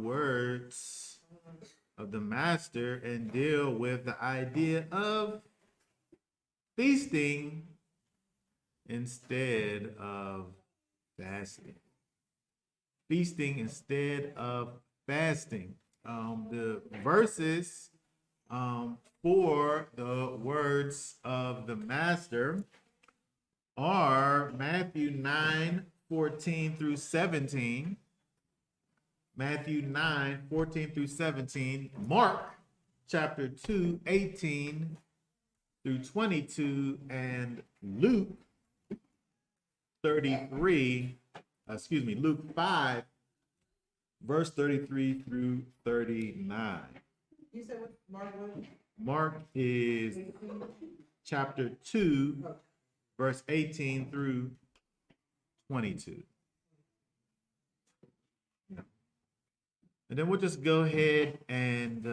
words of the master and deal with the idea of feasting instead of fasting. Feasting instead of fasting. The verses for the words of the master are Matthew 9:14 through 17. Matthew 9:14 through 17. Mark chapter 2:18 through 22. And Luke 5, verse 33 through 39. You said what Mark was? Mark is chapter 2, verse 18 through 22. And then we'll just go ahead and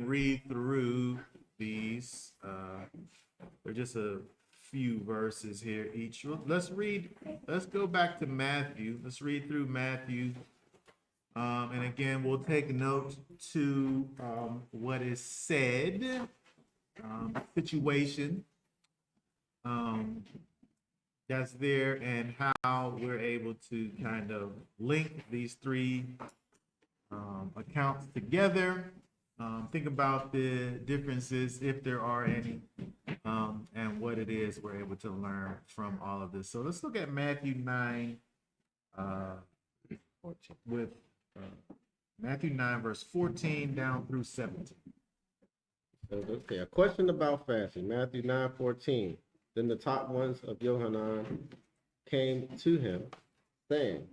read through these. They're just a few verses here each. Let's go back to Matthew. Let's read through Matthew. And again, we'll take note to what is said, situation that's there, and how we're able to kind of link these three accounts together. Think about the differences, if there are any, and what it is we're able to learn from all of this. So let's look at Matthew 9 with Matthew 9, verse 14 down through 17. Okay, a question about fasting. Matthew 9:14. Then the top ones of Yohanan came to him, saying,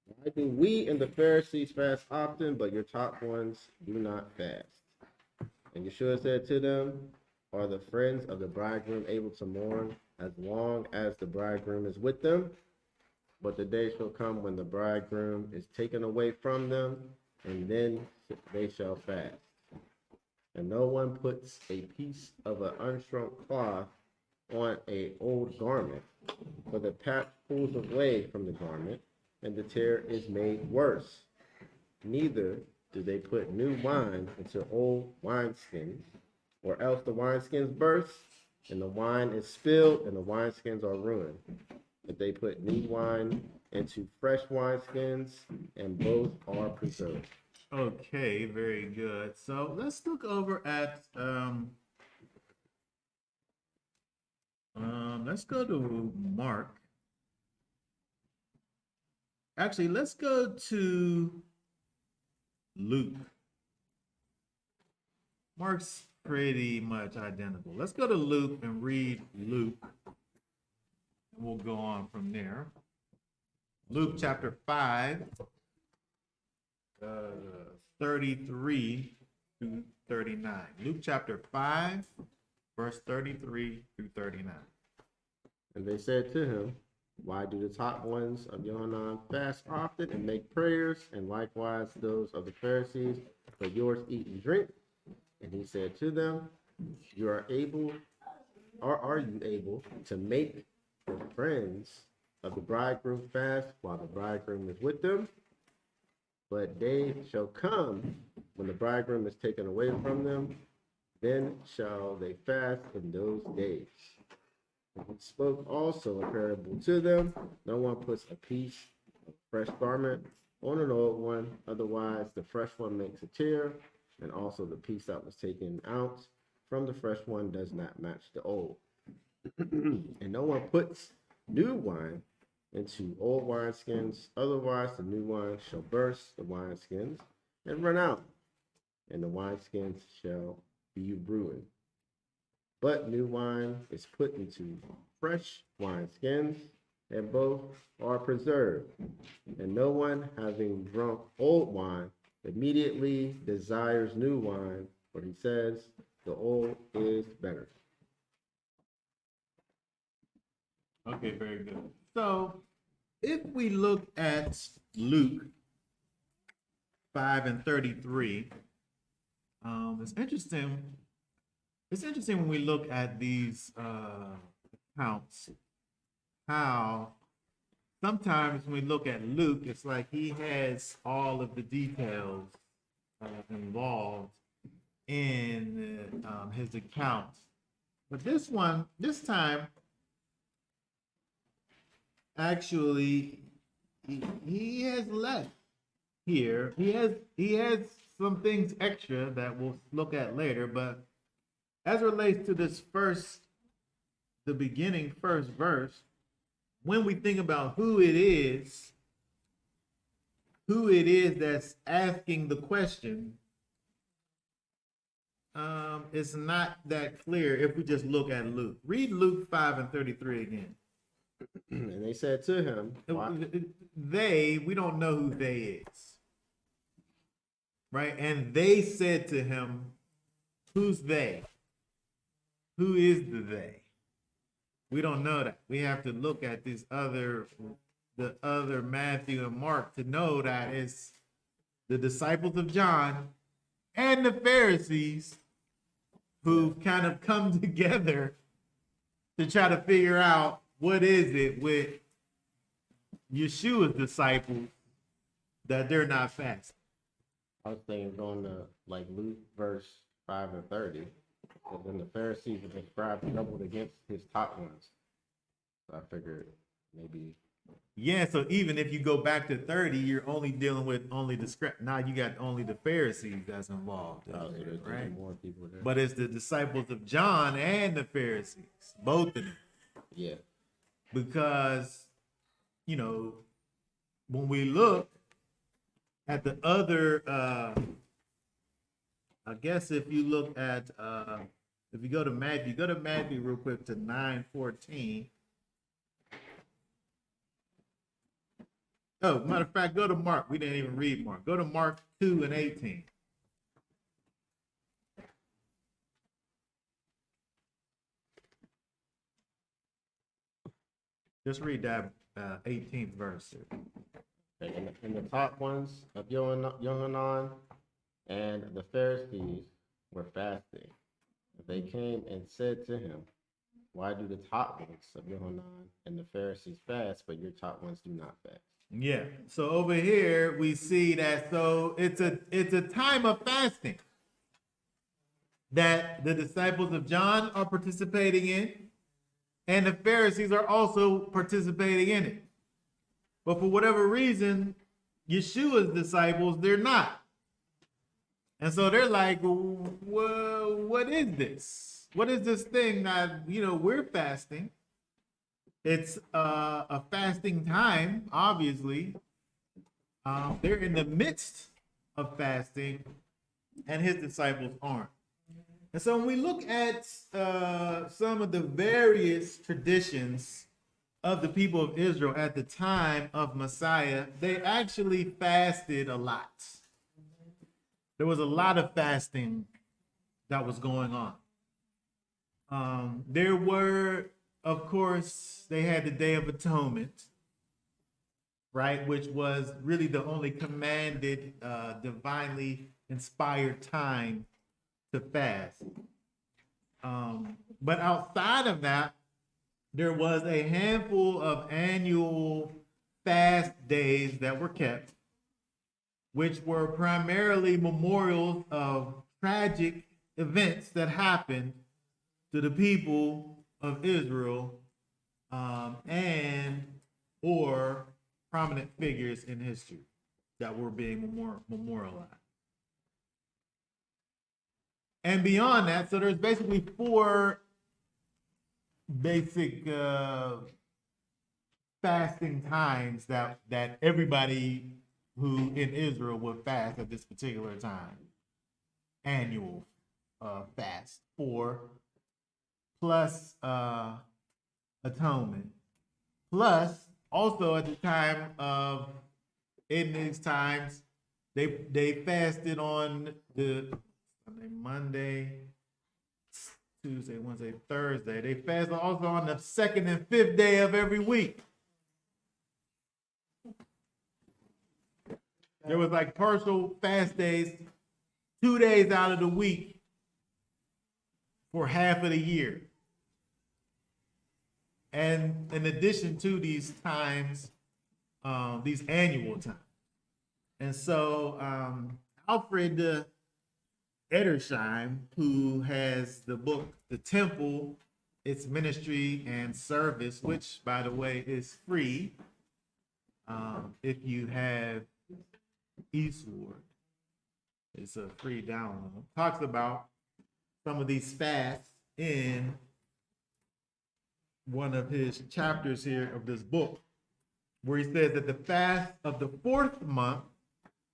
why do we and the Pharisees fast often, but your top ones do not fast? And Yeshua said to them, are the friends of the bridegroom able to mourn as long as the bridegroom is with them? But the day shall come when the bridegroom is taken away from them, and then they shall fast. And no one puts a piece of an unshrunk cloth on an old garment, for the patch pulls away from the garment, and the tear is made worse. Neither do they put new wine into old wineskins, or else the wineskins burst, and the wine is spilled, and the wineskins are ruined. But they put new wine into fresh wineskins, and both are preserved. Okay, very good. So let's look over at let's go to Mark. Actually, let's go to Luke. Mark's pretty much identical. Let's go to Luke and read Luke. And we'll go on from there. Luke chapter 5, 33 through 39. Luke chapter 5, verse 33 through 39. And they said to him, why do the top ones of Yohanan fast often and make prayers, and likewise those of the Pharisees, but yours eat and drink? And he said to them, are you able to make the friends of the bridegroom fast while the bridegroom is with them? But day shall come when the bridegroom is taken away from them, then shall they fast in those days. And he spoke also a parable to them. No one puts a piece of fresh garment on an old one, otherwise the fresh one makes a tear, and also the piece that was taken out from the fresh one does not match the old. And no one puts new wine into old wineskins, otherwise the new wine shall burst the wineskins and run out, and the wineskins shall be ruined. But new wine is put into fresh wineskins, and both are preserved. And no one, having drunk old wine, immediately desires new wine, for he says, the old is better. Okay, very good. So if we look at Luke 5 and 33, it's interesting. It's interesting when we look at these accounts, how sometimes when we look at Luke, it's like he has all of the details involved in his account. But this time, actually, he has less here. He has some things extra that we'll look at later, but as it relates to this the beginning first verse, when we think about who it is that's asking the question, it's not that clear if we just look at Luke. Read Luke 5:33 again. And they said to him, why? We don't know who they is. Right? And they said to him, who's they? Who is the they? We don't know that. We have to look at the other Matthew and Mark to know that it's the disciples of John and the Pharisees who kind of come together to try to figure out what is it with Yeshua's disciples that they're not fasting. I was thinking going to like Luke verse 5 and 30. And then the Pharisees and the scribes doubled against his top ones. So I figured maybe. Yeah, so even if you go back to 30, you're only dealing with only the script. Now you got only the Pharisees that's involved, So there's right? more people there. But it's the disciples of John and the Pharisees, both of them. Yeah. Because, when we look at the other, I guess if you look at, if you go to Matthew real quick to 9:14. Oh, matter of fact, go to Mark. We didn't even read Mark. Go to Mark 2:18. Just read that 18th verse. And the top ones of Yohanan and the Pharisees were fasting. They came and said to him, why do the top ones of Yohanan and the Pharisees fast, but your top ones do not fast? Yeah. So over here we see that it's a time of fasting that the disciples of John are participating in, and the Pharisees are also participating in it. But for whatever reason, Yeshua's disciples, they're not. And so they're like, well, what is this? What is this thing that, we're fasting? It's a fasting time, obviously. They're in the midst of fasting, and his disciples aren't. And so when we look at some of the various traditions of the people of Israel at the time of Messiah, they actually fasted a lot. There was a lot of fasting that was going on. There were, of course, they had the Day of Atonement, right, which was really the only commanded, divinely inspired time to fast. But outside of that, there was a handful of annual fast days that were kept, which were primarily memorials of tragic events that happened to the people of Israel, and or prominent figures in history that were being memorialized. And beyond that, so there's basically four basic fasting times that everybody who in Israel would fast at this particular time. Annual fast, 4, plus atonement, plus also at the time of, in these times, they fasted on the Monday, Tuesday, Wednesday, Thursday. They fasted also on the 2nd and 5th day of every week. There was like partial fast days, 2 days out of the week for half of the year. And in addition to these times, these annual times. And so Alfred Edersheim, who has the book The Temple, Its Ministry and Service, which, by the way, is free if you have Eastward. It's a free download. Talks about some of these fasts in one of his chapters here of this book, where he says that the fast of the 4th month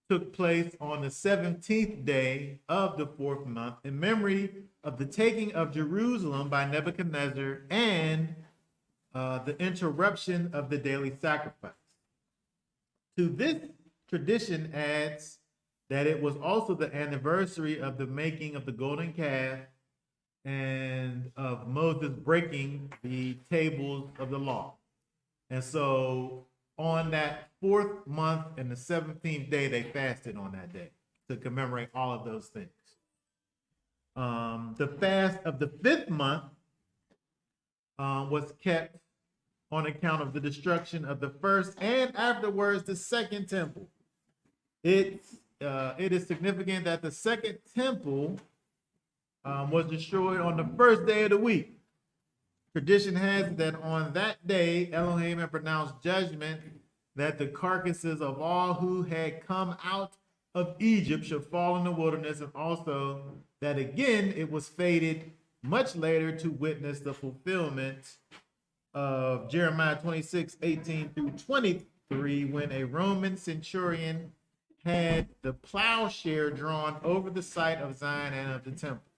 took place on the 17th day of the 4th month in memory of the taking of Jerusalem by Nebuchadnezzar and the interruption of the daily sacrifice. To this tradition adds that it was also the anniversary of the making of the golden calf and of Moses breaking the tables of the law. And so on that 4th month and the 17th day, they fasted on that day to commemorate all of those things. The fast of the 5th month was kept on account of the destruction of the first and afterwards the second temple. It is significant that the second temple was destroyed on the first day of the week. Tradition has it that on that day, Elohim had pronounced judgment that the carcasses of all who had come out of Egypt should fall in the wilderness, and also that again it was fated much later to witness the fulfillment of Jeremiah 26:18-23, when a Roman centurion had the plowshare drawn over the site of Zion and of the temple.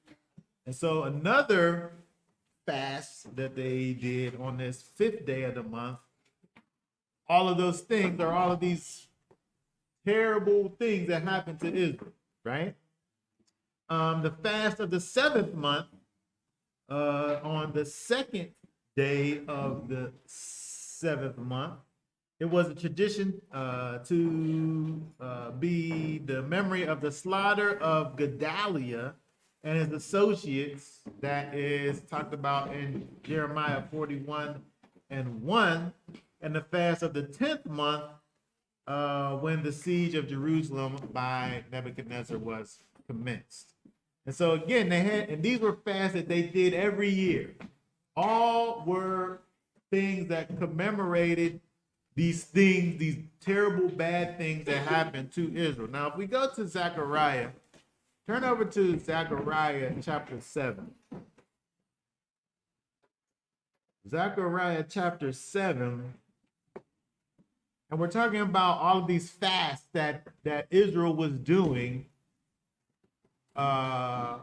And so another fast that they did on this 5th day of the month, all of those things are all of these terrible things that happened to Israel, right? The fast of the 7th month, on the 2nd day of the 7th month, it was a tradition to be the memory of the slaughter of Gedaliah and his associates, that is talked about in Jeremiah 41:1, and the fast of the 10th month when the siege of Jerusalem by Nebuchadnezzar was commenced. And so again, they had, and these were fasts that they did every year. All were things that commemorated these things, these terrible bad things that happened to Israel. Now, if we go to Zechariah, turn over to Zechariah chapter 7. Zechariah chapter 7. And we're talking about all of these fasts that Israel was doing at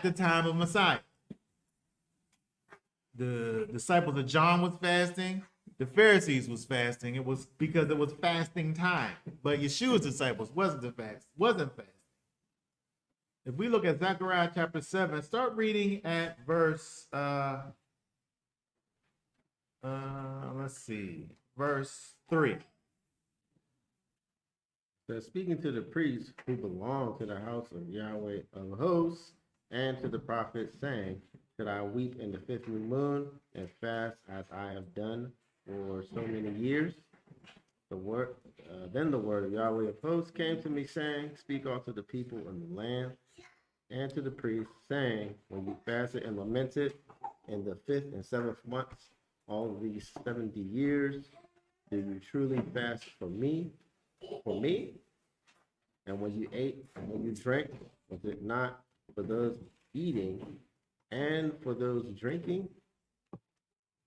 the time of Messiah. The disciples of John was fasting. The Pharisees was fasting. It was because it was fasting time. But Yeshua's disciples wasn't fasting. If we look at Zechariah chapter 7, start reading at verse verse 3. So speaking to the priests who belong to the house of Yahweh of hosts, and to the prophets, saying, should I weep in the 5th moon and fast as I have done for so many years? Then the word of Yahweh of hosts came to me, saying, speak also to the people in the land and to the priests, saying, when you fasted and lamented in the 5th and 7th months, all of these 70 years, do you truly fast for me? And when you ate and when you drank, was it not for those eating and for those drinking?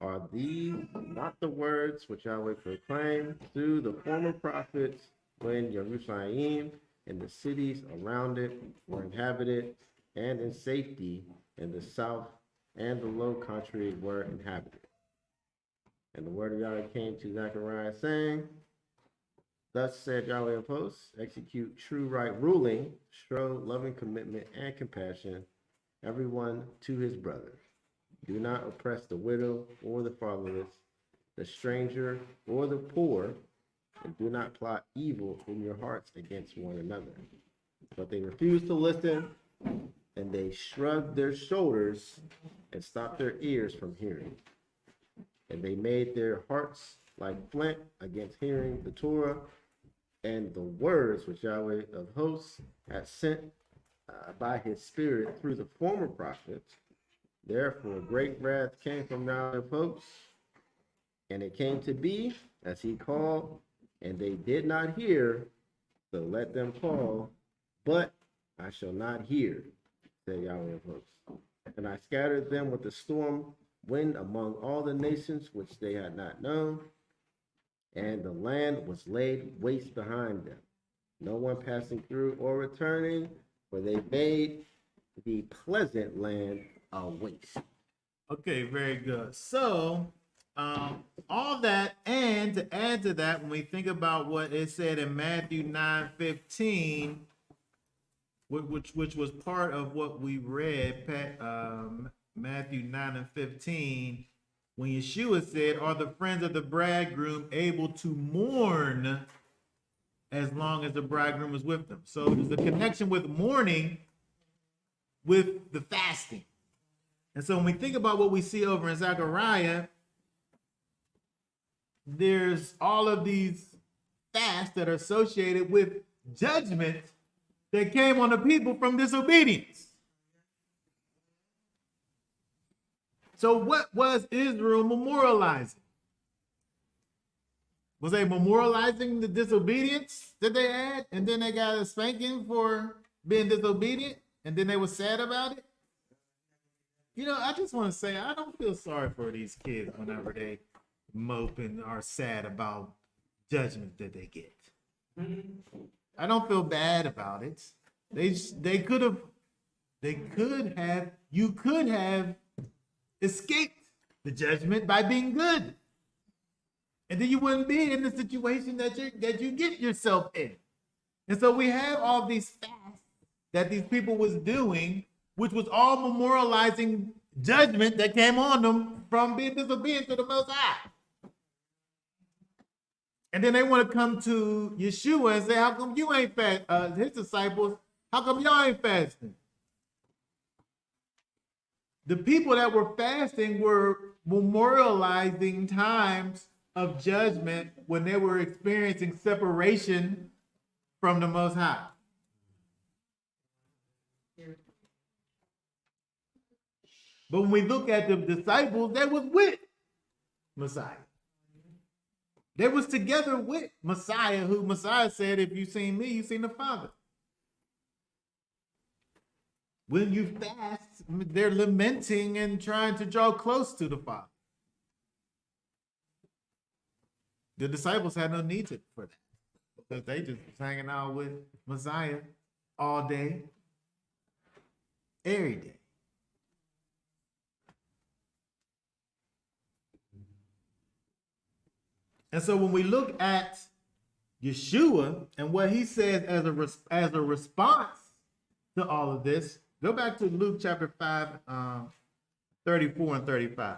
Are these not the words which Yahweh proclaimed through the former prophets when Jerusalem and the cities around it were inhabited, and in safety, and the south and the low country were inhabited? And the word of Yahweh came to Zechariah, saying, thus said Yahweh of hosts, execute true right ruling, show loving commitment and compassion, everyone to his brother. Do not oppress the widow or the fatherless, the stranger or the poor, and do not plot evil in your hearts against one another. But they refused to listen, and they shrugged their shoulders and stopped their ears from hearing. And they made their hearts like flint against hearing the Torah and the words which Yahweh of hosts had sent by his spirit through the former prophets. Therefore, great wrath came from Yahweh of hosts, and it came to be as he called, and they did not hear. So let them call, but I shall not hear, said Yahweh of hosts. And I scattered them with the storm wind among all the nations which they had not known, and the land was laid waste behind them, no one passing through or returning, for they made the pleasant land a waste. Okay, very good. So, all that, and to add to that, when we think about what it said in Matthew 9:15, which was part of what we read, Matthew 9:15, when Yeshua said, "Are the friends of the bridegroom able to mourn as long as the bridegroom is with them?" So there's a connection with mourning with the fasting. And so when we think about what we see over in Zechariah, there's all of these fasts that are associated with judgment that came on the people from disobedience. So what was Israel memorializing? Was they memorializing the disobedience that they had, and then they got a spanking for being disobedient, and then they were sad about it? You know, I just want to say, I don't feel sorry for these kids whenever they mope and are sad about judgment that they get. I don't feel bad about it. You could have escaped the judgment by being good. And then you wouldn't be in the situation that you get yourself in. And so we have all these fasts that these people was doing, which was all memorializing judgment that came on them from being disobedient to the Most High. And then they want to come to Yeshua and say, how come you ain't fast? His disciples, how come y'all ain't fasting? The people that were fasting were memorializing times of judgment when they were experiencing separation from the Most High. But when we look at the disciples, they was with Messiah. They was together with Messiah, who Messiah said, if you've seen me, you've seen the Father. When you fast, they're lamenting and trying to draw close to the Father. The disciples had no need for that, because they just was hanging out with Messiah all day, every day. And so when we look at Yeshua and what he says as a response to all of this, go back to Luke chapter 5, 34 and 35.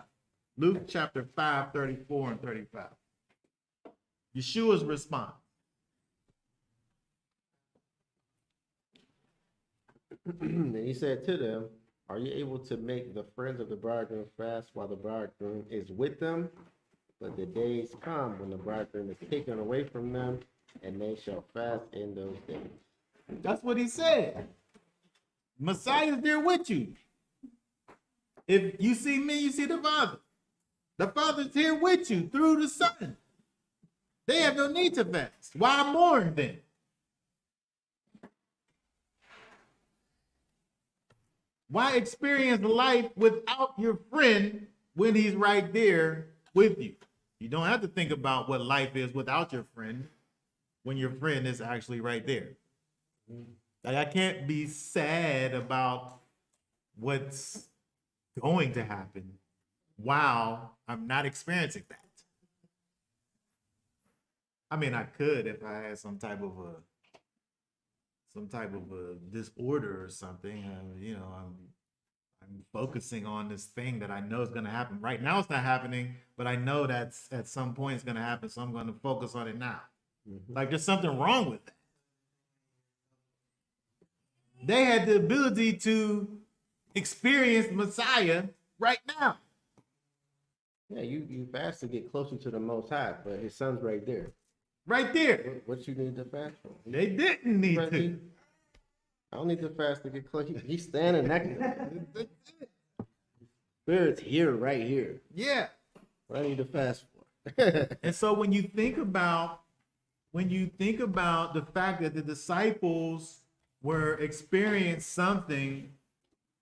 Luke chapter 5, 34 and 35. Yeshua's response. And he said to them, are you able to make the friends of the bridegroom fast while the bridegroom is with them? But the days come when the bridegroom is taken away from them, and they shall fast in those days. That's what he said. Messiah is there with you. If you see me, you see the Father. The Father's here with you through the Son. They have no need to fast. Why mourn then? Why experience life without your friend when he's right there with you? You don't have to think about what life is without your friend when your friend is actually right there. Like, I can't be sad about what's going to happen while I'm not experiencing that. I mean, I could if I had some type of a disorder or something. I'm focusing on this thing that I know is going to happen. Right now it's not happening, but I know that at some point it's going to happen, so I'm going to focus on it now. Like, there's something wrong with that. They had the ability to experience Messiah right now. Yeah, you fast to get closer to the Most High, but his son's right there. Right there. What you need to fast for? They didn't need Right, to. I don't need to fast to get close. He's standing next to me. Spirit's here, right here. Yeah. What I need to fast for? And so when you think about the fact that the disciples were experiencing something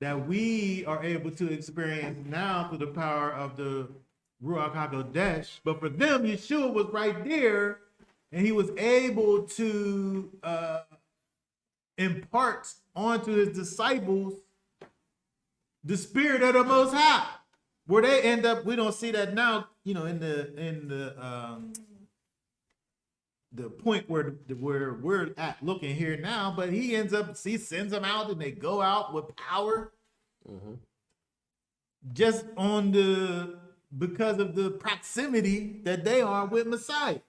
that we are able to experience now through the power of the Ruach HaKodesh, but for them, Yeshua was right there, and he was able to impart onto his disciples the spirit of the Most High. Where they end up, we don't see that now, in the point where we're at looking here now, but he sends them out and they go out with power. Just because of the proximity that they are with Messiah.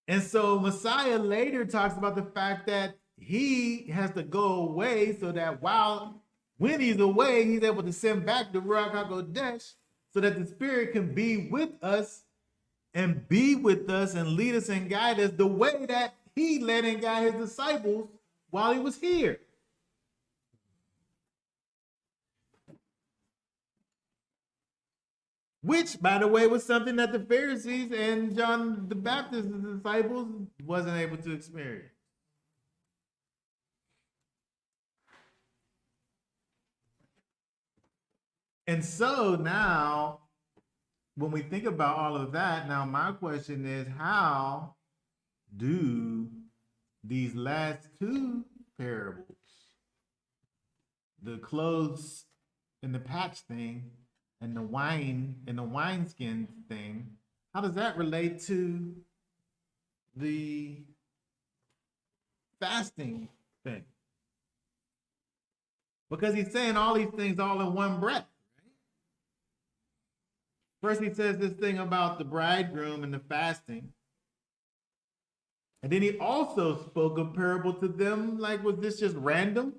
And so Messiah later talks about the fact that he has to go away so that when he's away, he's able to send back the Ruach HaKodesh so that the Spirit can be with us and lead us and guide us the way that he led and guided his disciples while he was here. Which, by the way, was something that the Pharisees and John the Baptist's disciples wasn't able to experience. And so now, when we think about all of that, now my question is, how do these last two parables, the clothes and the patch thing, and the wine and the wineskin thing, how does that relate to the fasting thing? Because he's saying all these things all in one breath. First, he says this thing about the bridegroom and the fasting. And then he also spoke a parable to them. Like, was this just random?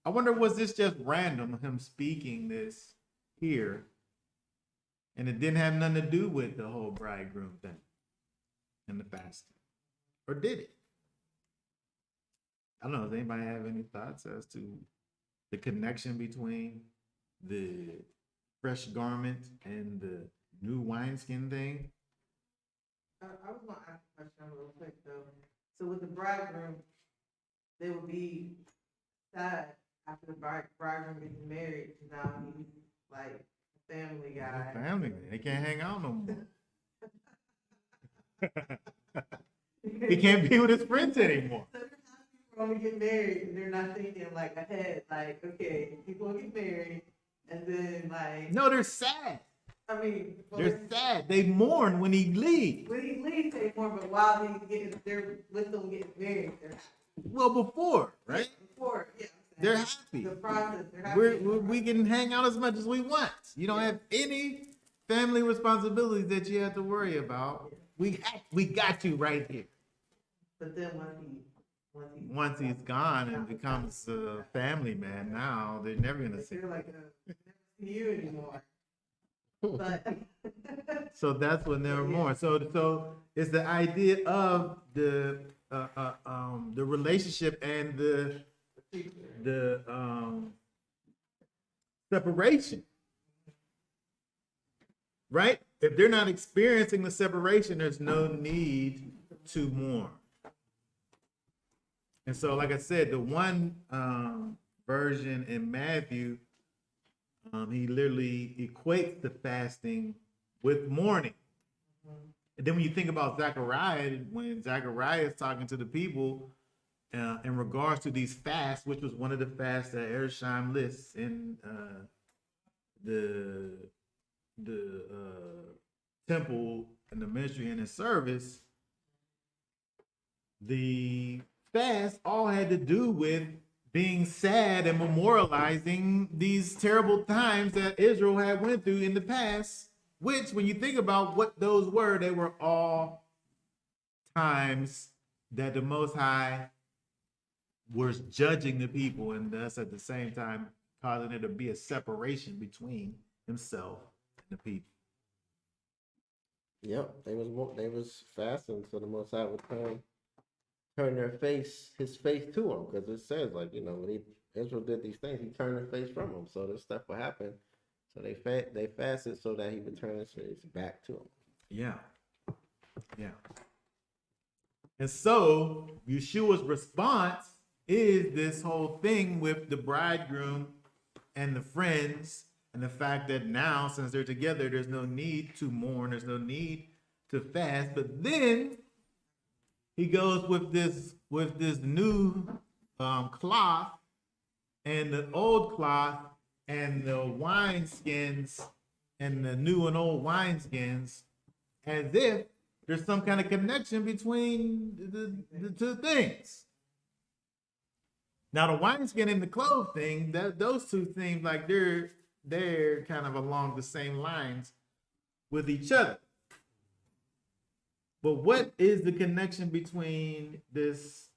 I wonder, was this just random, him speaking this here, and it didn't have nothing to do with the whole bridegroom thing and the fasting, or did it? I don't know. Does anybody have any thoughts as to the connection between the fresh garment and the new wineskin thing? I was gonna ask a question real quick though. So with the bridegroom, they would be sad after the bridegroom gets married. Now he's like a family guy. Family, they can't hang out no more. He can't be with his friends anymore. So they're happy for them to get married, and they're not thinking like ahead, like, okay, people will get married, and then like. No, they're sad. I mean, well, They're sad. They mourn when he leaves. when he leaves anymore, but while they're with them getting married, they're happy. Well, before, right? Before, yeah. They're happy. The process, they're happy. We can hang out as much as we want. You don't have any family responsibilities that you have to worry about. We got you right here. But then Once he's gone and becomes a family man, now they're never gonna see. they're like, never see you anymore. But So that's when they're more. So it's the idea of the relationship and the separation, right? If they're not experiencing the separation, there's no need to mourn. And so, like I said, the one version in Matthew, he literally equates the fasting with mourning. And then when you think about Zechariah, when Zechariah is talking to the people in regards to these fasts, which was one of the fasts that Ersheim lists in the temple and the ministry and the service, the fast all had to do with being sad and memorializing these terrible times that Israel had went through in the past, which, when you think about what those were, they were all times that the Most High was judging the people, and thus at the same time causing there to be a separation between himself and the people. Yep, they was fasting so the Most High would turn his face to him, because it says, like, you know, when Israel did these things, he turned their face from him, so this stuff would happen. So they fasted so that he would turn his face back to him. Yeah. Yeah. And so Yeshua's response is this whole thing with the bridegroom and the friends, and the fact that now, since they're together, there's no need to mourn, there's no need to fast. But then he goes with this new cloth and the old cloth and the wine skins and the new and old wine skins, as if there's some kind of connection between the two things. Now the wineskin and the clothes thing, those two things, like they're kind of along the same lines with each other. But what is the connection between this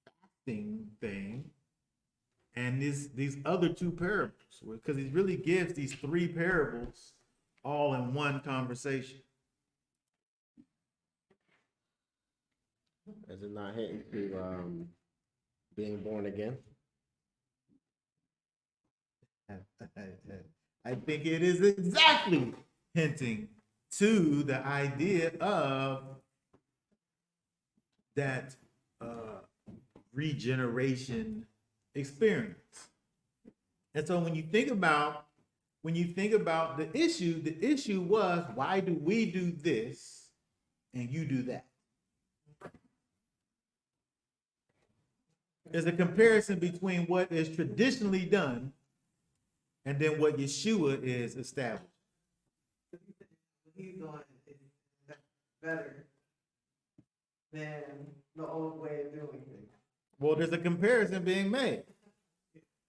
fasting thing and these other two parables? Because he really gives these three parables all in one conversation. Is it not hitting to being born again? I think it is exactly hinting to the idea of that regeneration experience. And so when you think about the issue was, why do we do this and you do that? There's a comparison between what is traditionally done and then what Yeshua is established. He's doing is better than the old way of doing things. Well, there's a comparison being made,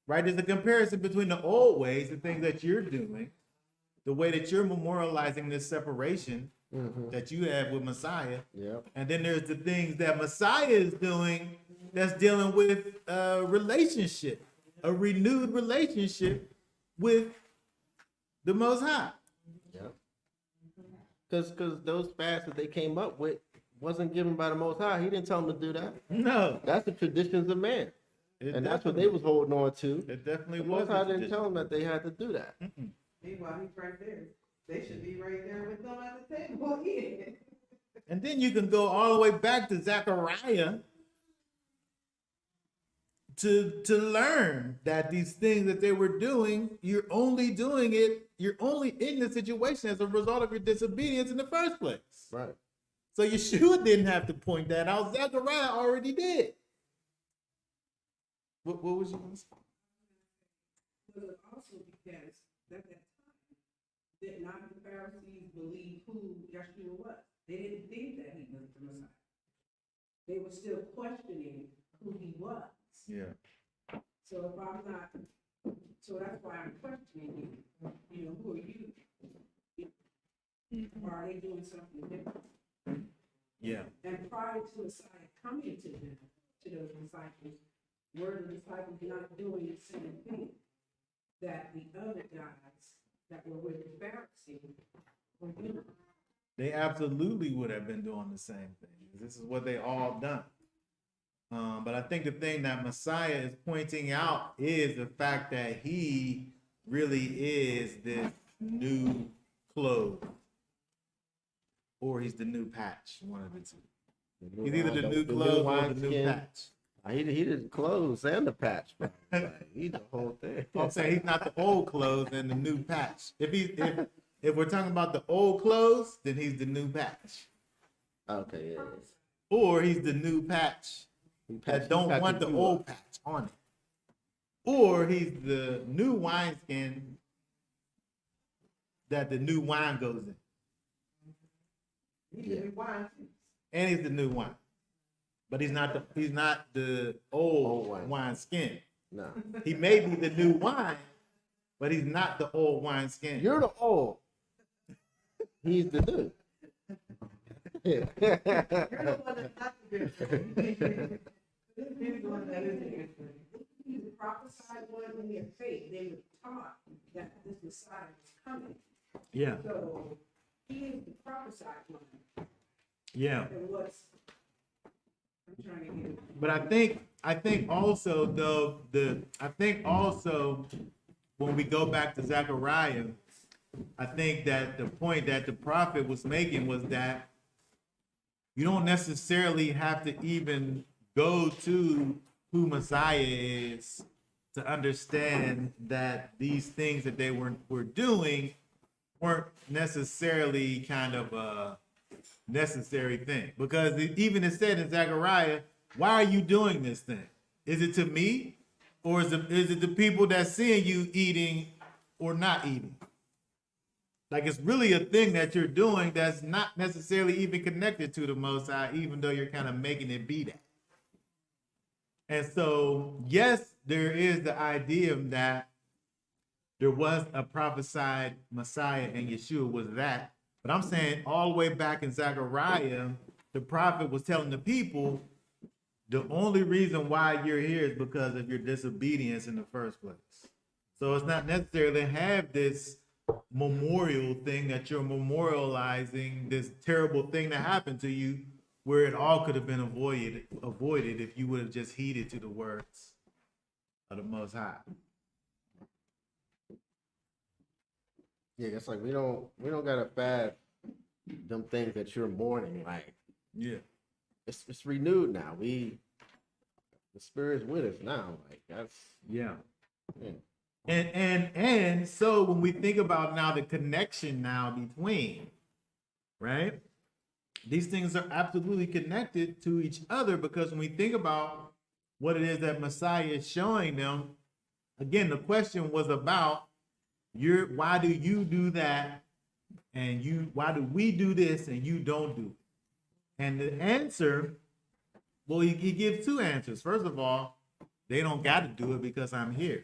right? There's a comparison between the old ways, the things that you're doing, the way that you're memorializing this separation that you have with Messiah. Yep. And then there's the things that Messiah is doing that's dealing with a relationship, a renewed relationship with the Most High. Yep. Because those fasts that they came up with wasn't given by the Most High. He didn't tell them to do that. No. That's the traditions of man. And that's what they was holding on to. It definitely The was. Most High didn't tell them that they had to do that. Meanwhile, he's right there. They should be right there with them at the table eating. And then you can go all the way back to Zechariah to learn that these things that they were doing, you're only in the situation as a result of your disobedience in the first place. Right. So Yeshua didn't have to point that out. Zechariah already did. What was you going to say? But also because at that time, did not the Pharisees believe who Yeshua was? They didn't think that he was the Messiah. They were still questioning who he was. Yeah. So if I'm not, so that's why I'm questioning you. You know, who are you? Or are they doing something different? Yeah. And prior to Messiah coming to them, to those disciples, were the disciples not doing the same thing that the other guys that were with the Pharisees were doing? They absolutely would have been doing the same thing. This is what they all done. But I think the thing that Messiah is pointing out is the fact that he really is this new clothes, or he's the new patch, one of the two. He's either the new clothes or the new patch. He did clothes and the patch, bro. Like, he the whole thing. I'm saying he's not the old clothes and the new patch. If we're talking about the old clothes, then he's the new patch. Okay, yeah. Or he's the new patch that don't want the old patch on it. Or he's the new wineskin that the new wine goes in. He should be wine too. And he's the new wine. But he's not the old wine. wine skin. No. He may be the new wine, but he's not the old wine skin. You're the old. He's the new. You're the one that's not the different. He's the one that is the different. The prophesied one in their faith, they were taught that this Messiah was Yeah, So he is the prophesied one, yeah. and what's, I'm trying to get it. But I think also though, I think also when we go back to Zechariah, I think that the point that the prophet was making was that you don't necessarily have to even go to who Messiah is to understand that these things that they were doing weren't necessarily kind of a necessary thing. Because even it said in Zechariah, why are you doing this thing? Is it to me? Or is it the people that seeing you eating or not eating? Like it's really a thing that you're doing that's not necessarily even connected to the Most High, even though you're kind of making it be that. And so, yes, there is the idea that there was a prophesied Messiah and Yeshua was that. But I'm saying all the way back in Zechariah, the prophet was telling the people, the only reason why you're here is because of your disobedience in the first place. So it's not necessarily have this memorial thing that you're memorializing this terrible thing that happened to you, where it all could have been avoided if you would have just heeded to the words of the Most High. Yeah, it's like we don't gotta fad them things that you're mourning. Like Yeah. it's renewed now. The spirit's with us now. Like that's Yeah. yeah. And so when we think about now the connection now between, right? These things are absolutely connected to each other, because when we think about what it is that Messiah is showing them, again, the question was about why do you do that, and why do we do this and you don't do it? And the answer, well, he gives two answers. First of all, they don't got to do it because I'm here.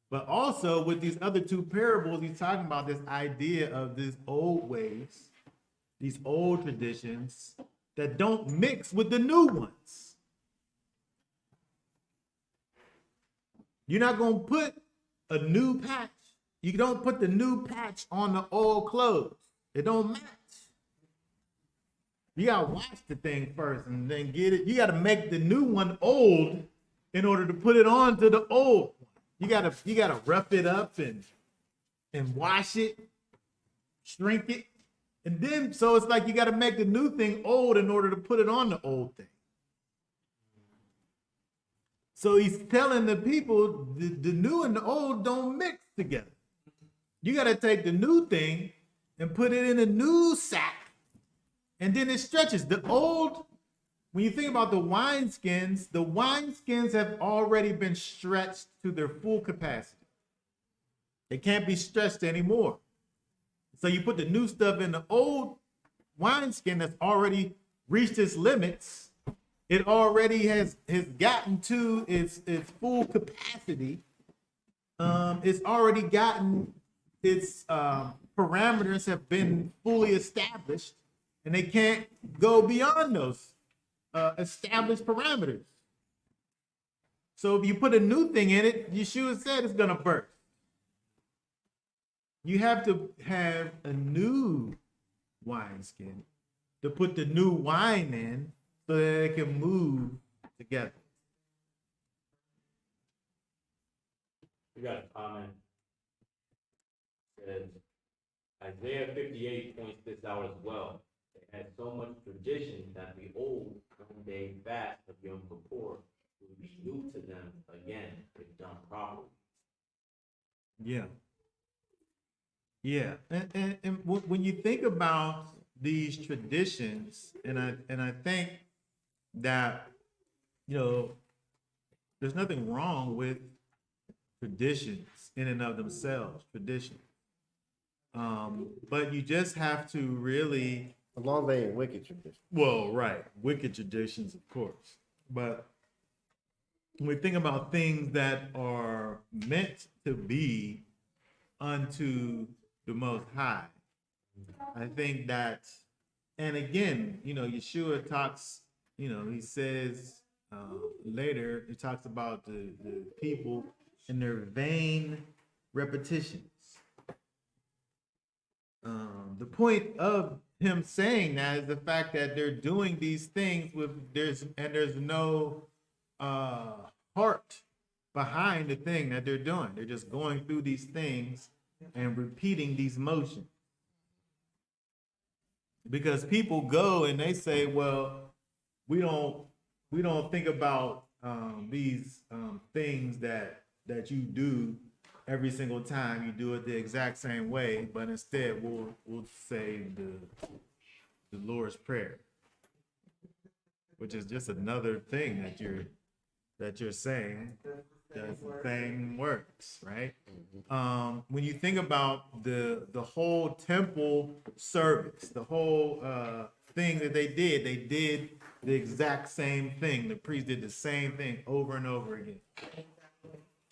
But also with these other two parables, he's talking about this idea of these old ways, these old traditions that don't mix with the new ones. You're not going to put a new patch. You don't put the new patch on the old clothes. It don't match. You got to wash the thing first and then get it. You got to make the new one old in order to put it on to the old one. You gotta rough it up and wash it, shrink it, and then so it's like you gotta make the new thing old in order to put it on the old thing. So he's telling the people the new and the old don't mix together. You gotta take the new thing and put it in a new sack, and then it stretches. The old, when you think about the wineskins have already been stretched to their full capacity. They can't be stretched anymore. So you put the new stuff in the old wineskin that's already reached its limits. It already has gotten to its full capacity. It's already gotten its parameters have been fully established, and they can't go beyond those established parameters. So if you put a new thing in it, Yeshua said it's gonna burst. You have to have a new wineskin to put the new wine in so that it can move together. We got a comment. Says Isaiah 58 points this out as well. They had so much tradition that the old 1-day fast of Yom Kippur would be new to them again if done properly. Yeah. Yeah. And when you think about these traditions, and I think that, you know, there's nothing wrong with traditions in and of themselves, traditions. But you just have to really, As long as they ain't wicked tradition. well, right, wicked traditions, of course. But when we think about things that are meant to be unto the Most High, I think that, and again, you know, Yeshua talks, you know, he says later, he talks about the people and their vain repetitions. the point of him saying that is the fact that they're doing these things with there's no heart behind the thing that they're doing. They're just going through these things and repeating these motions. Because people go and they say, well, we don't think about these things that you do every single time. You do it the exact same way, but instead we'll say the Lord's Prayer, which is just another thing that you're saying. That's the same works, right? When you think about the whole temple service, the whole thing that they did the exact same thing. The priest did the same thing over and over again.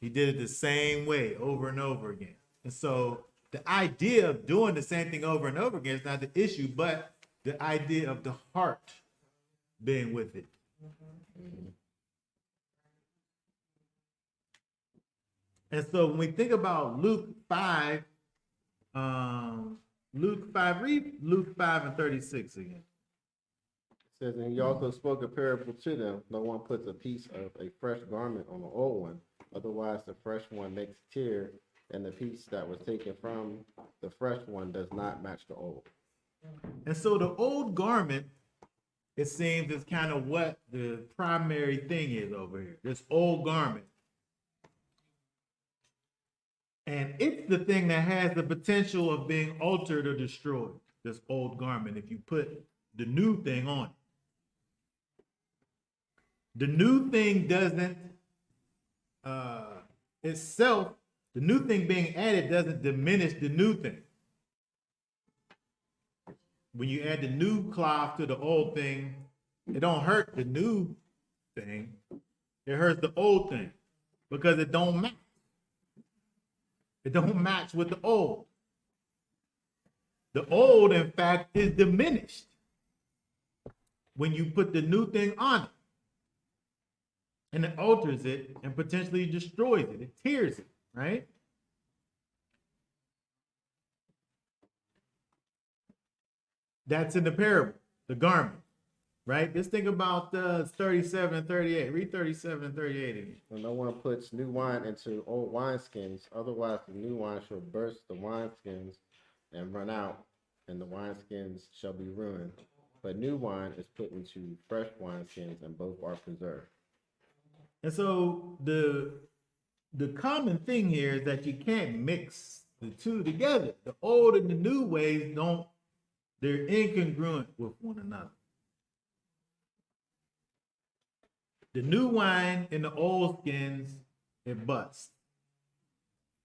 He did it the same way over and over again. And so the idea of doing the same thing over and over again is not the issue, but the idea of the heart being with it. And so when we think about Luke 5, read Luke 5 and 36 again. It says, and he also spoke a parable to them. No one puts a piece of a fresh garment on an old one. Otherwise, the fresh one makes tear, and the piece that was taken from the fresh one does not match the old. And so the old garment, it seems, is kind of what the primary thing is over here. This old garment. And it's the thing that has the potential of being altered or destroyed, this old garment, if you put the new thing on it. The new thing doesn't itself, the new thing being added doesn't diminish the new thing. When you add the new cloth to the old thing, it don't hurt the new thing. It hurts the old thing because it don't match. It don't match with the old. The old, in fact, is diminished when you put the new thing on it. And it alters it and potentially destroys it. It tears it, right? That's in the parable, the garment, right? Just think about 37 and 38. Read 37 and 38 again. And no one puts new wine into old wineskins, otherwise the new wine shall burst the wineskins and run out, and the wineskins shall be ruined. But new wine is put into fresh wineskins, and both are preserved. And so the common thing here is that you can't mix the two together. The old and the new ways they're incongruent with one another. The new wine in the old skins, it busts.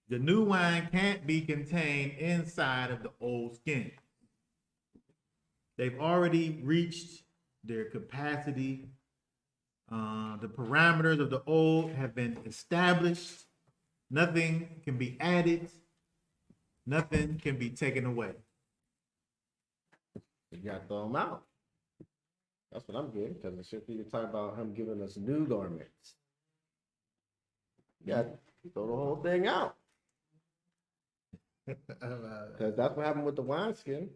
The new wine can't be contained inside of the old skin. They've already reached their capacity. The parameters of the old have been established. Nothing can be added. Nothing can be taken away. You got to throw them out. That's what I'm getting, because it should be talking about him giving us new garments. You got to throw the whole thing out. Because that's what happened with the wineskin.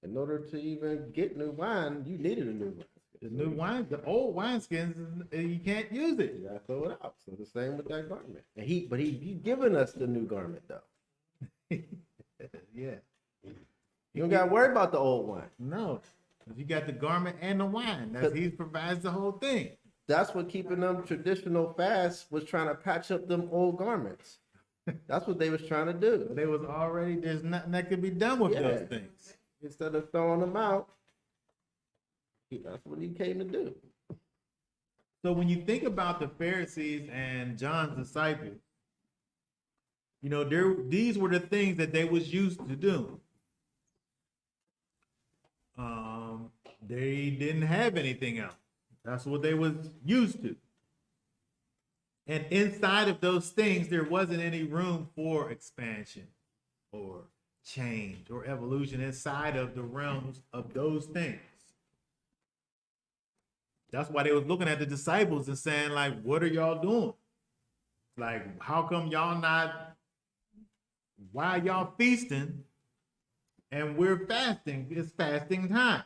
In order to even get new wine, you needed a new wine. The new wine, the old wineskins, you can't use it. You gotta throw it out. So the same with that garment. And he giving us the new garment though. Yeah. You don't gotta worry about the old wine. No. You got the garment and the wine. He provides the whole thing. That's what keeping them traditional fast was trying to patch up them old garments. That's what they was trying to do. They was already, there's nothing that could be done with those things. Instead of throwing them out, that's what he came to do. So when you think about the Pharisees and John's disciples, you know, these were the things that they was used to do. They didn't have anything else. That's what they was used to. And inside of those things, there wasn't any room for expansion or change or evolution inside of the realms of those things. That's why they was looking at the disciples and saying, like, what are y'all doing? Like, how come y'all not, why y'all feasting and we're fasting. It's fasting time.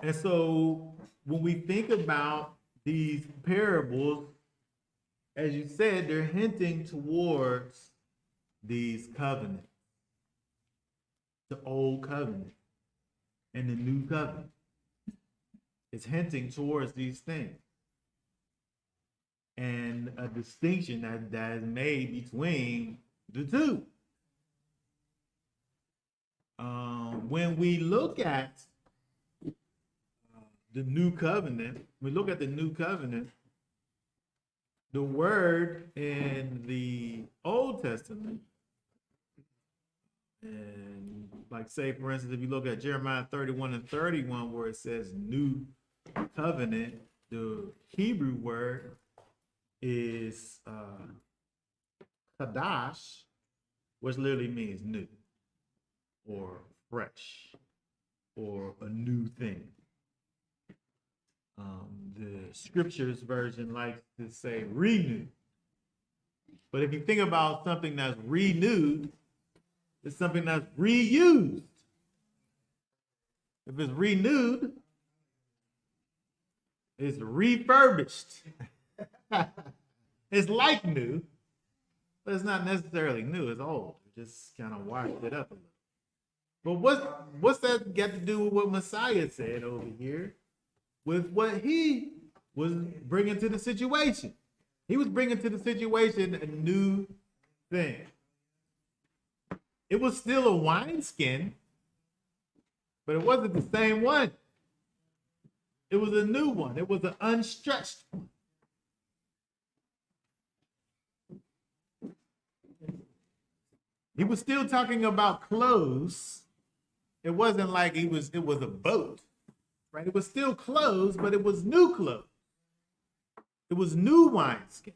And so when we think about these parables, as you said, they're hinting towards these covenants, the old covenant and the new covenant. It's hinting towards these things. And a distinction that is made between the two. When we look at the new covenant, the word in the Old Testament, and like say, for instance, if you look at Jeremiah 31 and 31, where it says new covenant, the Hebrew word is Hadash, which literally means new or fresh or a new thing. The scriptures version likes to say renewed. But if you think about something that's renewed, it's something that's reused. If it's renewed, it's refurbished. It's like new, but it's not necessarily new. It's old. It just kind of washed it up a little. But what's that got to do with what Messiah said over here? With what he was bringing to the situation. He was bringing to the situation a new thing. It was still a wineskin, but it wasn't the same one. It was a new one. It was an unstretched one. He was still talking about clothes. It wasn't like it was a boat, right? It was still clothes, but it was new clothes. It was new wineskin,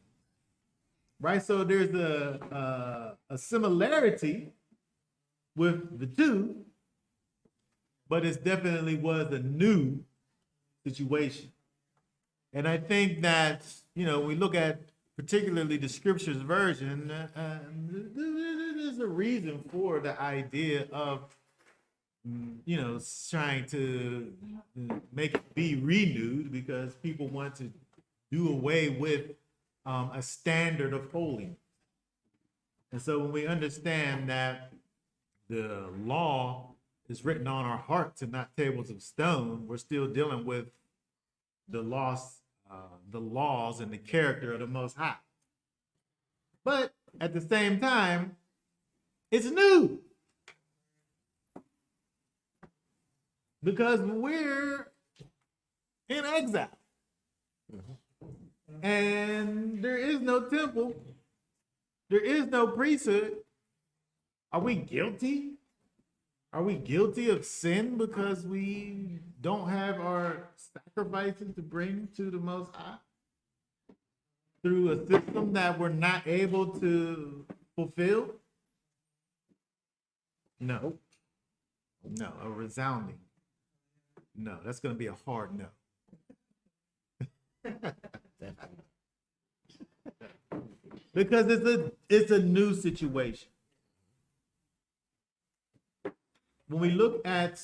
right? So there's a similarity with the two, but it definitely was a new situation. And I think that, we look at particularly the scriptures version, there's a reason for the idea of, trying to make it be renewed, because people want to do away with a standard of holiness. And so when we understand that the law is written on our hearts and not tables of stone, we're still dealing with the laws and the character of the Most High. But at the same time, it's new. Because we're in exile. And there is no temple. There is no priesthood. Are we guilty? Are we guilty of sin because we don't have our sacrifices to bring to the Most High through a system that we're not able to fulfill? No. No, a resounding no. That's going to be a hard no. Because it's a new situation. When we look at,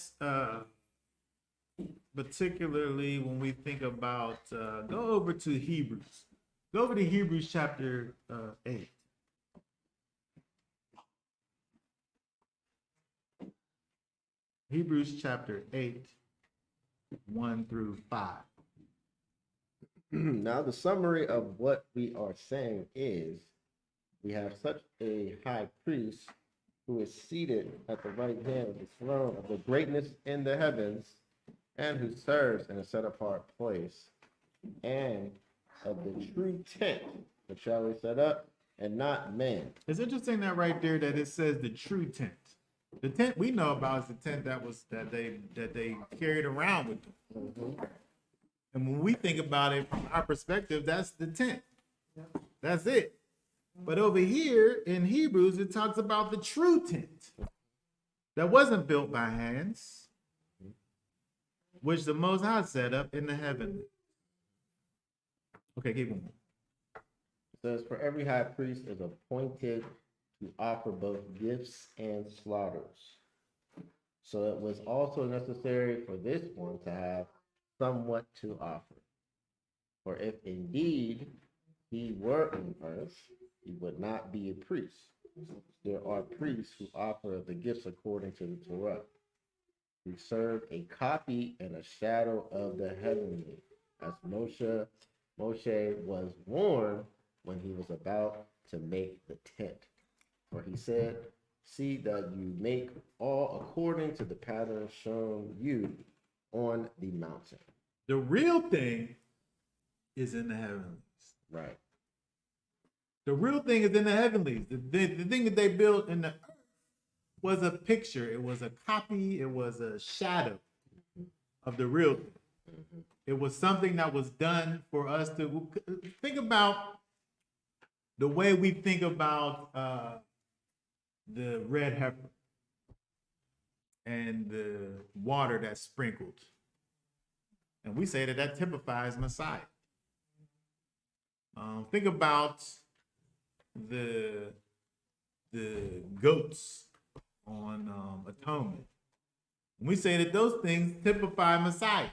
particularly when we think about, go over to Hebrews. Go over to Hebrews chapter 8. Hebrews chapter 8, 1 through 5. Now, the summary of what we are saying is we have such a high priest who is seated at the right hand of the throne of the greatness in the heavens, and who serves in a set-apart place, and of the true tent which shall we set up, and not man. It's interesting that right there that it says the true tent. The tent we know about is the tent that they carried around with them. Mm-hmm. And when we think about it from our perspective, that's the tent. That's it. But over here in Hebrews, it talks about the true tent that wasn't built by hands, which the Most High set up in the heaven. Okay, keep going. It says, for every high priest is appointed to offer both gifts and slaughters. So it was also necessary for this one to have somewhat to offer. For if indeed he were in earth, he would not be a priest. There are priests who offer the gifts according to the Torah, who serve a copy and a shadow of the heavenly, as Moshe was warned when he was about to make the tent. For he said, see that you make all according to the pattern shown you on the mountain. The real thing is in the heavenlies. Right. The real thing is in the heavenlies. The thing that they built in the earth was a picture. It was a copy. It was a shadow of the real thing. It was something that was done for us to think about the way we think about the red heifer and the water that's sprinkled. And we say that that typifies Messiah. Think about the goats on atonement. And we say that those things typify Messiah.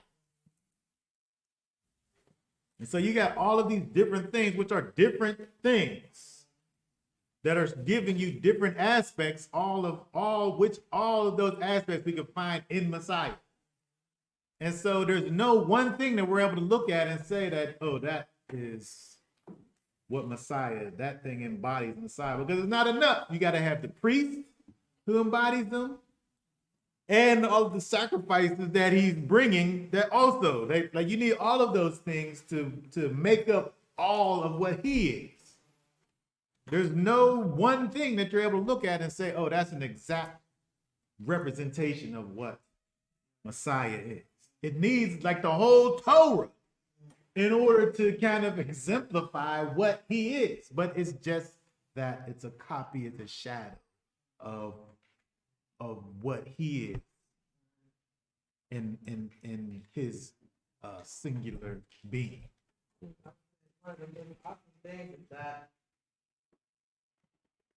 And so you got all of these different things, which are different things that are giving you different aspects, all of those aspects we can find in Messiah. And so there's no one thing that we're able to look at and say that, oh, that is what Messiah, that thing embodies Messiah, because it's not enough. You got to have the priest who embodies them and all of the sacrifices that he's bringing that also, like you need all of those things to make up all of what he is. There's no one thing that you're able to look at and say, oh, that's an exact representation of what Messiah is. It needs like the whole Torah in order to kind of exemplify what he is. But it's just that it's a copy, it's a shadow of what he is in his singular being. One of the most awesome things is that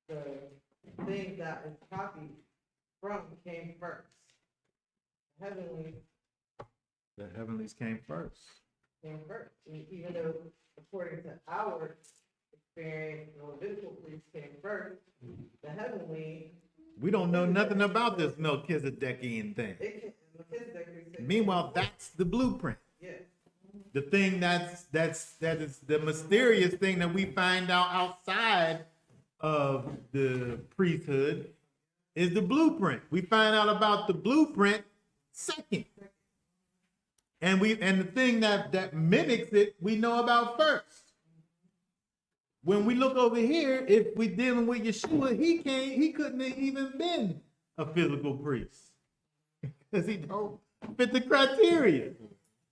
the thing that is copied from came first. Heavenly The heavenlies came first. came first. And even though, according to our experience, the Levitical priest came first, the heavenly, We don't know nothing about this Melchizedekian thing. Melchizedek said, Meanwhile, that's the blueprint. yes. The thing that is the mysterious thing that we find out outside of the priesthood is the blueprint. We find out about the blueprint second. And the thing that mimics it, we know about first. When we look over here, if we're dealing with Yeshua, he couldn't have even been a physical priest because he don't fit the criteria.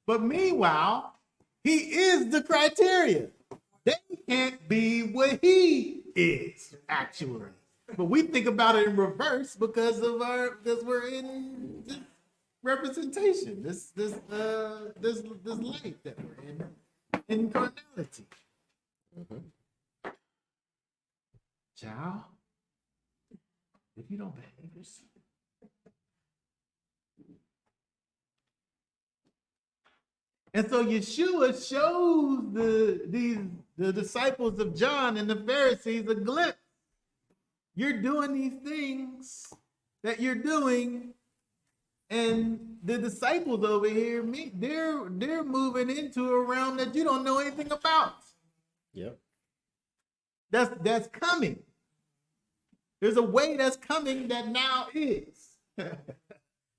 But meanwhile, he is the criteria. They can't be what he is actually. But we think about it in reverse because we're in this representation, this life that we're in carnality. Child, if you don't behave yourself. And so Yeshua shows the disciples of John and the Pharisees a glimpse. You're doing these things that you're doing, and the disciples over here, they're moving into a realm that you don't know anything about. Yep. That's coming. There's a way that's coming that now is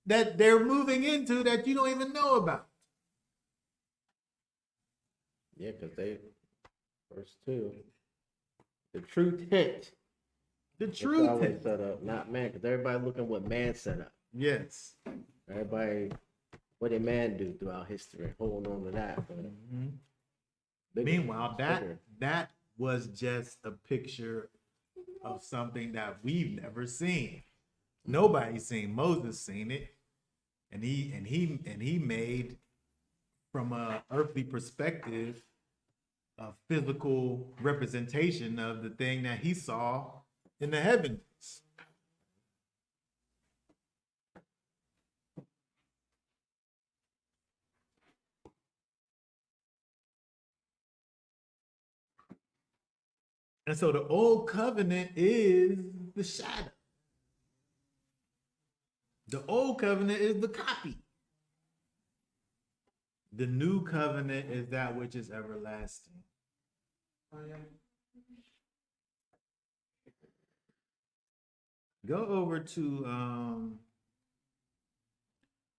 that they're moving into that you don't even know about. Yeah, because verse 2, the true tent. The It's truth always is, set up, not man, because everybody looking what man set up. yes. Everybody, what did man do throughout history? Holding on to that. Bigger- Meanwhile, bigger. that was just a picture of something that we've never seen. Nobody's seen. Moses seen it, and he made from a earthly perspective a physical representation of the thing that he saw in the heavens. And so the old covenant is the shadow. The old covenant is the copy. The new covenant is that which is everlasting. Oh, yeah. Go over to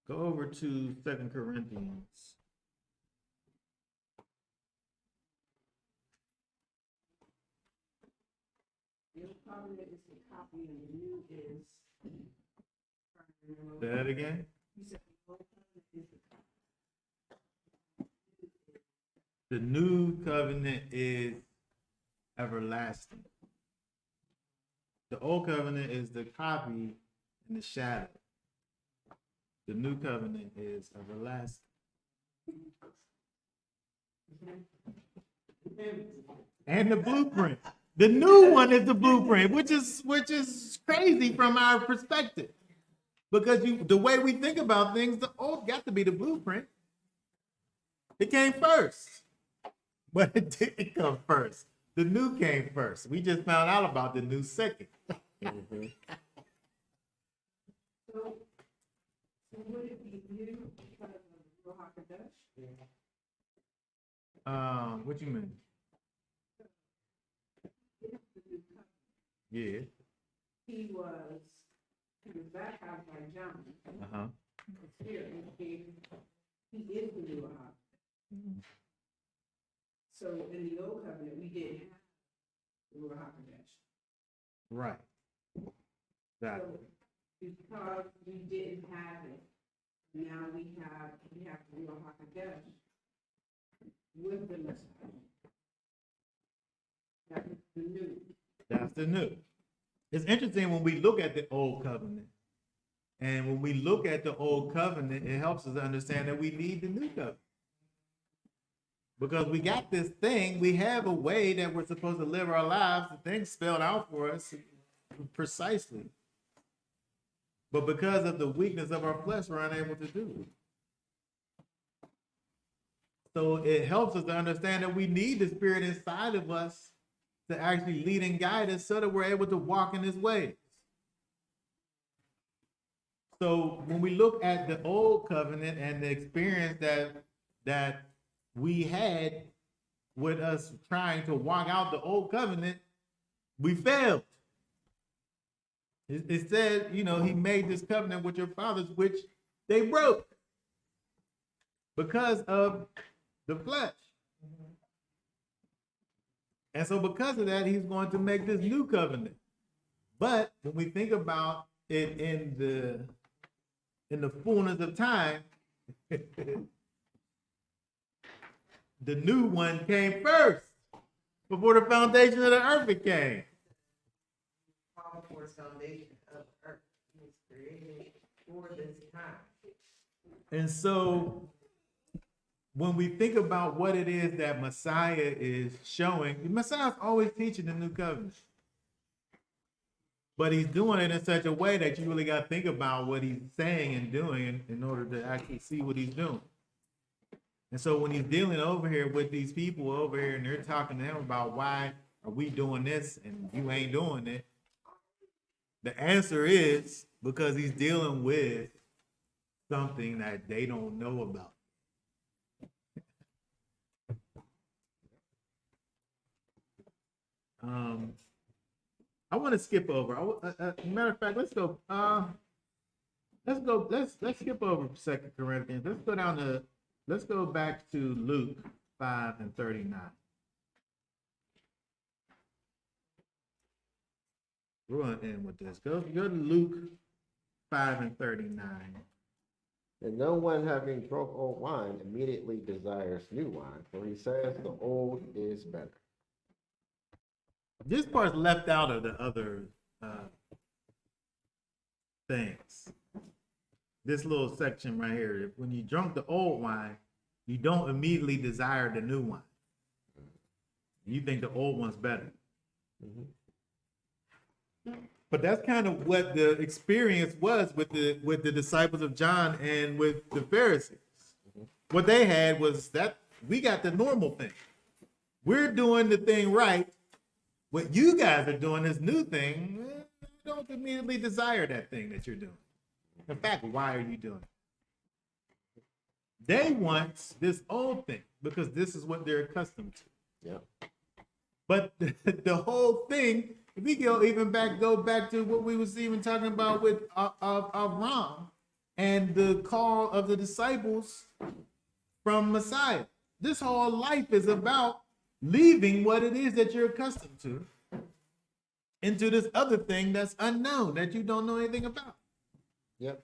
2 Corinthians. The old covenant is the copy and the new is. Say that again. You said the old covenant is the copy. The new covenant is everlasting. The old covenant is the copy and the shadow. The new covenant is everlasting. And the blueprint. The new one is the blueprint, which is crazy from our perspective. Because the way we think about things, the old got to be the blueprint. It came first. But it didn't come first. The new came first. We just found out about the new second. Mhm. So would it be new because of the Ruach HaKodesh? What you mean? Yeah. He was baptized by John. Uh-huh. The Spirit, and he is the Ruach. So in the old covenant, we didn't have the Ruach HaKodesh. Right. Exactly. So because we didn't have it, now we have the Ruach HaKodesh with the Messiah. That's the new. That's the new. It's interesting when we look at the old covenant. And when we look at the old covenant, it helps us understand that we need the new covenant. Because we got this thing, we have a way that we're supposed to live our lives, the thing's spelled out for us precisely. But because of the weakness of our flesh, we're unable to do it. So it helps us to understand that we need the Spirit inside of us to actually lead and guide us so that we're able to walk in His ways. So when we look at the old covenant and the experience that we had with us trying to walk out the old covenant, we failed. It said, He made this covenant with your fathers, which they broke because of the flesh. And so because of that, He's going to make this new covenant. But when we think about it in the fullness of time, the new one came first before the foundation of the earth it came. All before the foundation of the earth, he was created for this time. And so when we think about what it is that Messiah is showing, Messiah's always teaching the new covenant. But He's doing it in such a way that you really got to think about what He's saying and doing in order to actually see what He's doing. And so when He's dealing over here with these people over here and they're talking to Him about why are we doing this and you ain't doing it, the answer is because He's dealing with something that they don't know about. I want to skip over. Matter of fact, let's skip over 2 Corinthians. Let's go back to Luke 5:39. We're going to end with this. Go to Luke 5:39. And no one having drunk old wine immediately desires new wine, for he says the old is better. This part's left out of the other things. This little section right here. When you drunk the old wine, you don't immediately desire the new wine. You think the old one's better. Mhm. But that's kind of what the experience was with the disciples of John and with the Pharisees. What they had was that we got the normal thing. We're doing the thing right. What you guys are doing, this new thing, I don't immediately desire that thing that you're doing. In fact, why are you doing it? They want this old thing because this is what they're accustomed to. Yeah. But the whole thing, if we go back to what we was even talking about with Avram and the call of the disciples from Messiah. This whole life is about leaving what it is that you're accustomed to into this other thing that's unknown, that you don't know anything about. Yep.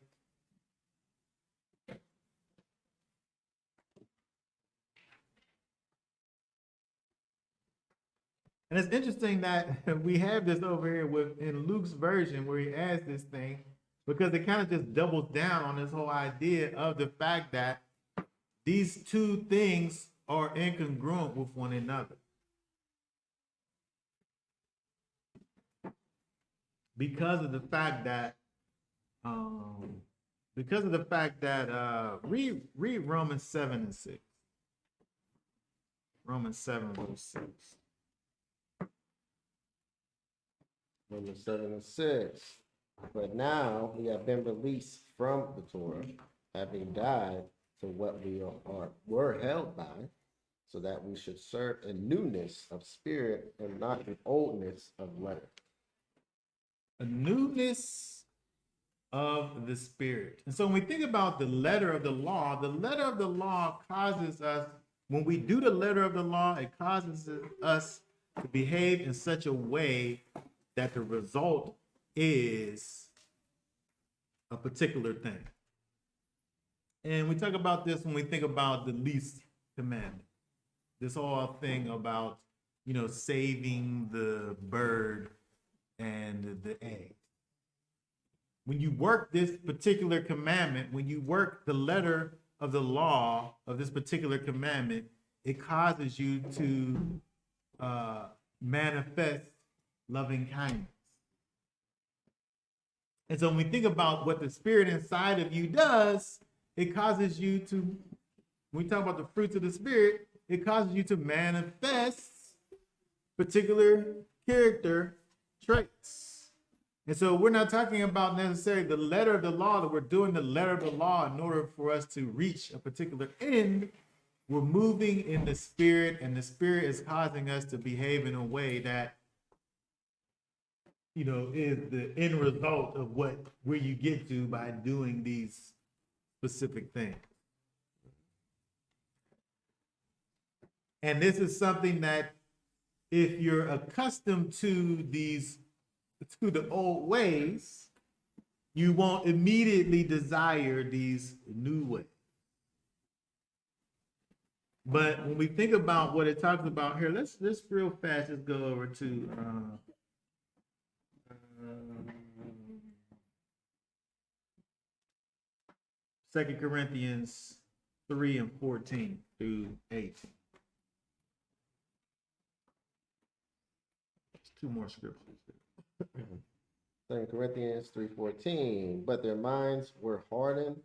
And it's interesting that we have this over here in Luke's version where he adds this thing because it kind of just doubles down on this whole idea of the fact that these two things are incongruent with one another. Because of the fact that read Romans 7 and 6. Romans 7 verse 6. Romans 7 and 6. But now we have been released from the Torah, having died to what we were held by, so that we should serve in newness of spirit and not in oldness of letter. A newness of the spirit. And so when we think about the letter of the law causes us, when we do the letter of the law, it causes us to behave in such a way that the result is a particular thing. And we talk about this when we think about the least commandment. This whole thing about, saving the bird and the egg. When you work this particular commandment, when you work the letter of the law of this particular commandment, it causes you to manifest loving kindness. And so when we think about what the spirit inside of you does, it causes you to, when we talk about the fruits of the spirit, it causes you to manifest particular character traits. And so we're not talking about necessarily the letter of the law, that we're doing the letter of the law in order for us to reach a particular end. We're moving in the spirit, and the spirit is causing us to behave in a way that, is the end result of where you get to by doing these specific things. And this is something that if you're accustomed to the old ways, you won't immediately desire these new ways. But when we think about what it talks about here, let's real fast just go over to 2 Corinthians 3 and 14 through 18. There's two more scriptures. 2 Corinthians 3:14. But their minds were hardened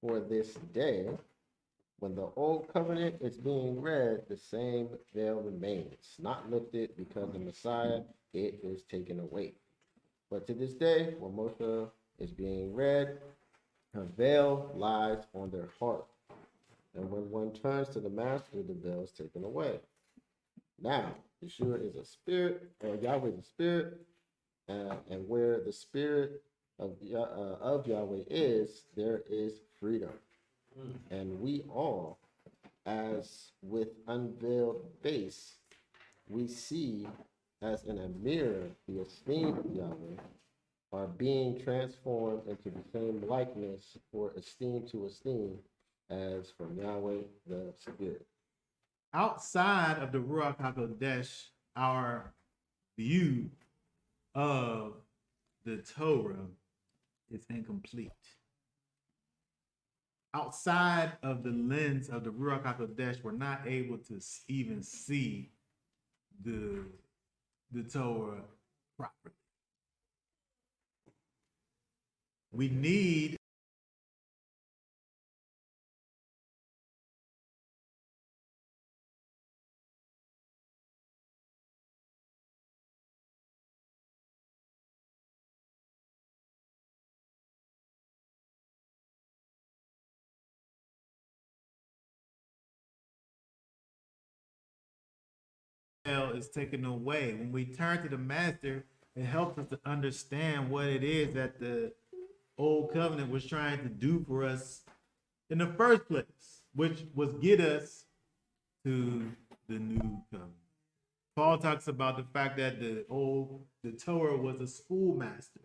for this day. When the old covenant is being read, the same veil remains, not lifted, because the Messiah, it is taken away. But to this day, when Moshe is being read, a veil lies on their heart. And when one turns to the Master, the veil is taken away. Now, Yeshua is a spirit, or Yahweh is a spirit, and where the spirit of Yahweh is, there is freedom. And we all, as with unveiled face, we see as in a mirror the esteem of Yahweh, are being transformed into the same likeness or esteem to esteem as from Yahweh the Spirit. Outside of the Ruach HaKodesh, our view of the Torah is incomplete. Outside of the lens of the Ruach HaKodesh, we're not able to even see the Torah properly. we need is taken away. When we turn to the master, it helps us to understand what it is that the old covenant was trying to do for us in the first place, which was get us to the new covenant. Paul talks about the fact that the Torah was a schoolmaster.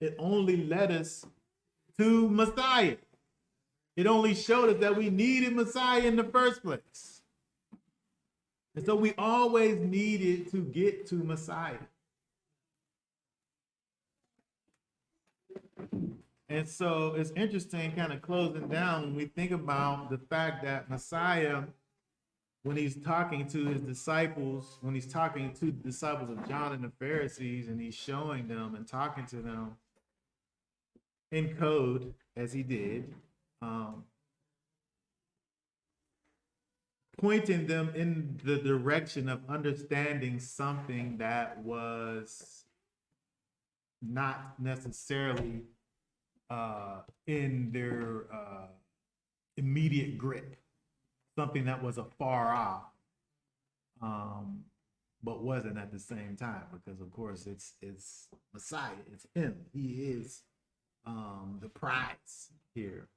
It only led us to Messiah. It only showed us that we needed Messiah in the first place. And so we always needed to get to Messiah. And so it's interesting kind of closing down when we think about the fact that Messiah, when he's talking to his disciples, when he's talking to the disciples of John and the Pharisees, and he's showing them and talking to them in code as he did, pointing them in the direction of understanding something that was not necessarily in their immediate grip, something that was afar off, but wasn't at the same time, because of course it's Messiah, it's him. He is the prize here.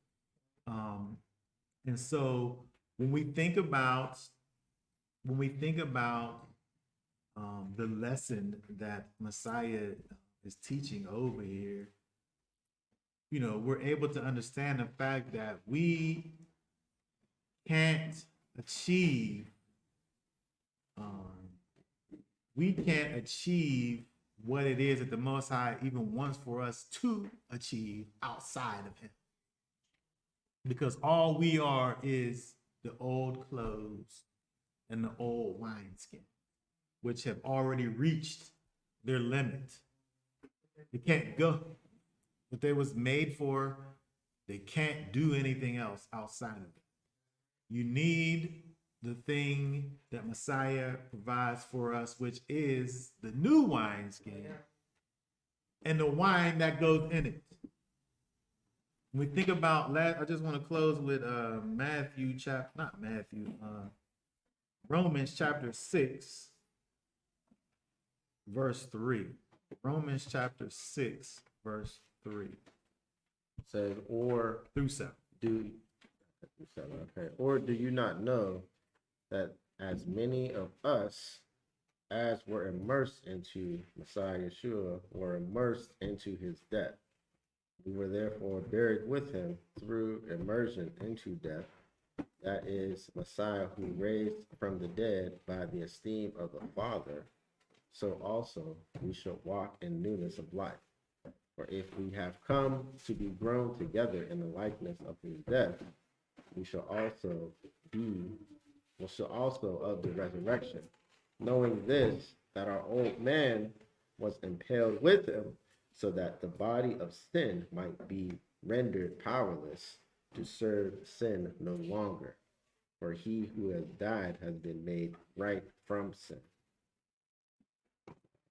And so when we think about the lesson that Messiah is teaching over here, you know, we're able to understand the fact that we can't achieve what it is that the Most High even wants for us to achieve outside of him. Because all we are is the old clothes and the old wineskin, which have already reached their limit. They can't go. What they was made for, they can't do anything else outside of it. You need the thing that Messiah provides for us, which is the new wineskin and the wine that goes in it. When we think about I just want to close with Romans chapter 6, verse 3. Romans chapter 6, verse 3. Says, or through 7. Or do you not know that as many of us as were immersed into Messiah Yeshua were immersed into his death? We were therefore buried with him through immersion into death. That is, Messiah, who raised from the dead by the esteem of the Father, so also we shall walk in newness of life. For if we have come to be grown together in the likeness of his death, we shall also of the resurrection, knowing this, that our old man was impaled with him, so that the body of sin might be rendered powerless to serve sin no longer. For he who has died has been made right from sin.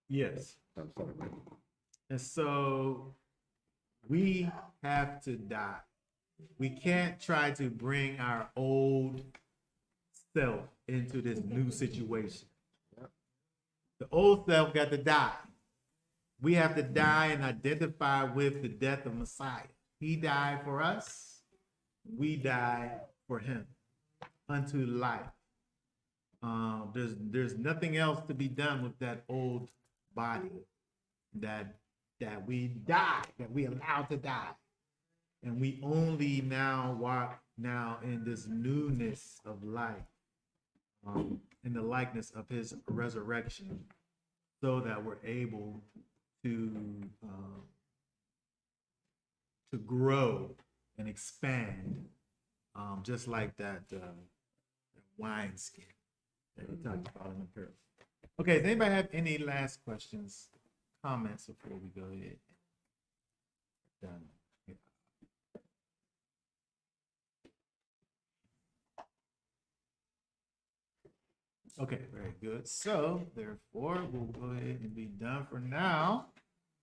Yes. I'm sorry. And so we have to die. We can't try to bring our old self into this new situation. The old self got to die. We have to die and identify with the death of Messiah. He died for us. We die for him unto life. There's nothing else to be done with that old body that we die, that we allowed to die. And we only now walk now in this newness of life, in the likeness of his resurrection, so that we're able to grow and expand, just like that wineskin that we talked about in the parable. Okay, does anybody have any last questions, comments before we go ahead? Done. Okay, very good. So therefore, we'll go ahead and be done for now.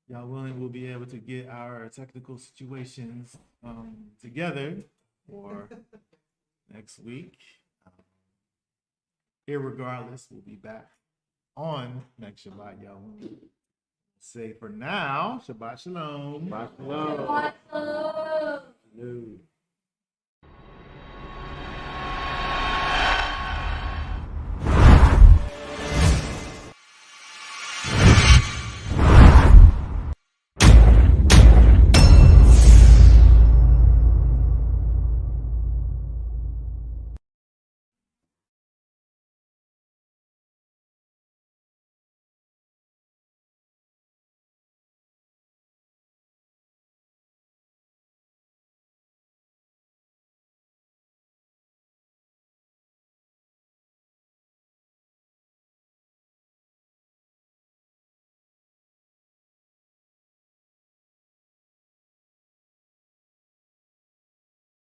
Y'all willing, we'll be able to get our technical situations together for next week. Irregardless, we'll be back on next Shabbat, y'all. Say for now, Shabbat Shalom. Shabbat shalom. Shabbat shalom. No.